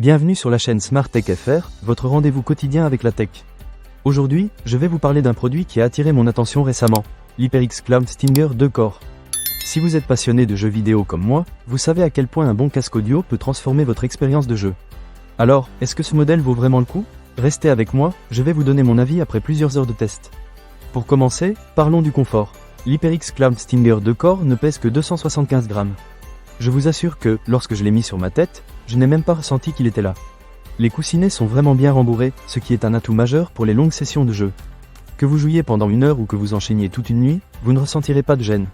Bienvenue sur la chaîne Smart Tech FR, votre rendez-vous quotidien avec la tech. Aujourd'hui, je vais vous parler d'un produit qui a attiré mon attention récemment, l'HyperX Cloud Stinger 2 Core. Si vous êtes passionné de jeux vidéo comme moi, vous savez à quel point un bon casque audio peut transformer votre expérience de jeu. Alors, est-ce que ce modèle vaut vraiment le coup? Restez avec moi, je vais vous donner mon avis après plusieurs heures de test. Pour commencer, parlons du confort. L'HyperX Cloud Stinger 2 Core ne pèse que 275 grammes. Je vous assure que, lorsque je l'ai mis sur ma tête, je n'ai même pas ressenti qu'il était là. Les coussinets sont vraiment bien rembourrés, ce qui est un atout majeur pour les longues sessions de jeu. Que vous jouiez pendant une heure ou que vous enchaîniez toute une nuit, vous ne ressentirez pas de gêne.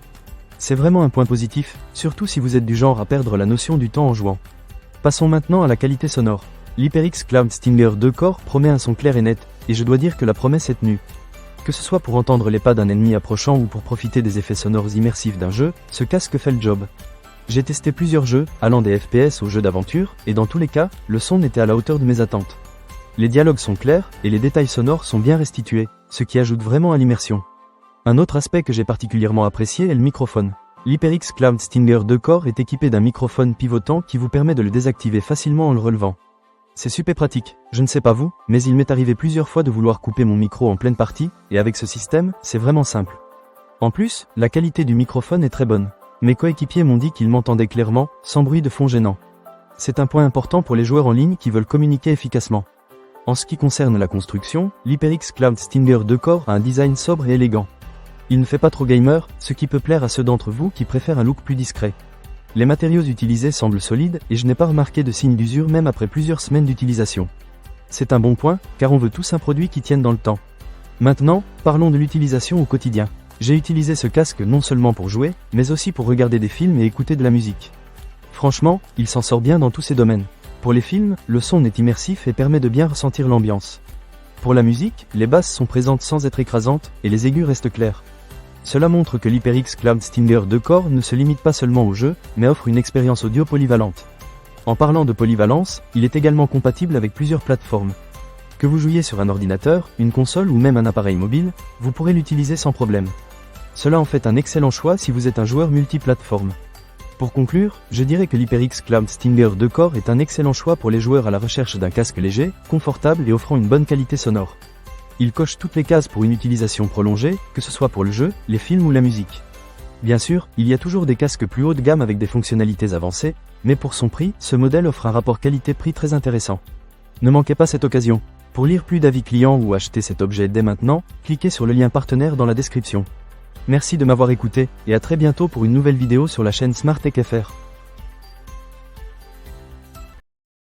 C'est vraiment un point positif, surtout si vous êtes du genre à perdre la notion du temps en jouant. Passons maintenant à la qualité sonore. L'HyperX Cloud Stinger 2 Core promet un son clair et net, et je dois dire que la promesse est tenue. Que ce soit pour entendre les pas d'un ennemi approchant ou pour profiter des effets sonores immersifs d'un jeu, ce casque fait le job. J'ai testé plusieurs jeux, allant des FPS aux jeux d'aventure, et dans tous les cas, le son était à la hauteur de mes attentes. Les dialogues sont clairs, et les détails sonores sont bien restitués, ce qui ajoute vraiment à l'immersion. Un autre aspect que j'ai particulièrement apprécié est le microphone. L'HyperX Cloud Stinger 2 Core est équipé d'un microphone pivotant qui vous permet de le désactiver facilement en le relevant. C'est super pratique, je ne sais pas vous, mais il m'est arrivé plusieurs fois de vouloir couper mon micro en pleine partie, et avec ce système, c'est vraiment simple. En plus, la qualité du microphone est très bonne. Mes coéquipiers m'ont dit qu'ils m'entendaient clairement, sans bruit de fond gênant. C'est un point important pour les joueurs en ligne qui veulent communiquer efficacement. En ce qui concerne la construction, l'HyperX Cloud Stinger 2 Core a un design sobre et élégant. Il ne fait pas trop gamer, ce qui peut plaire à ceux d'entre vous qui préfèrent un look plus discret. Les matériaux utilisés semblent solides et je n'ai pas remarqué de signe d'usure même après plusieurs semaines d'utilisation. C'est un bon point, car on veut tous un produit qui tienne dans le temps. Maintenant, parlons de l'utilisation au quotidien. J'ai utilisé ce casque non seulement pour jouer, mais aussi pour regarder des films et écouter de la musique. Franchement, il s'en sort bien dans tous ces domaines. Pour les films, le son est immersif et permet de bien ressentir l'ambiance. Pour la musique, les basses sont présentes sans être écrasantes, et les aigus restent clairs. Cela montre que l'HyperX Cloud Stinger 2 Core ne se limite pas seulement au jeu, mais offre une expérience audio polyvalente. En parlant de polyvalence, il est également compatible avec plusieurs plateformes. Que vous jouiez sur un ordinateur, une console ou même un appareil mobile, vous pourrez l'utiliser sans problème. Cela en fait un excellent choix si vous êtes un joueur multiplateforme. Pour conclure, je dirais que l'HyperX Cloud Stinger 2 Core est un excellent choix pour les joueurs à la recherche d'un casque léger, confortable et offrant une bonne qualité sonore. Il coche toutes les cases pour une utilisation prolongée, que ce soit pour le jeu, les films ou la musique. Bien sûr, il y a toujours des casques plus haut de gamme avec des fonctionnalités avancées, mais pour son prix, ce modèle offre un rapport qualité-prix très intéressant. Ne manquez pas cette occasion. Pour lire plus d'avis clients ou acheter cet objet dès maintenant, cliquez sur le lien partenaire dans la description. Merci de m'avoir écouté, et à très bientôt pour une nouvelle vidéo sur la chaîne Smart Tech FR.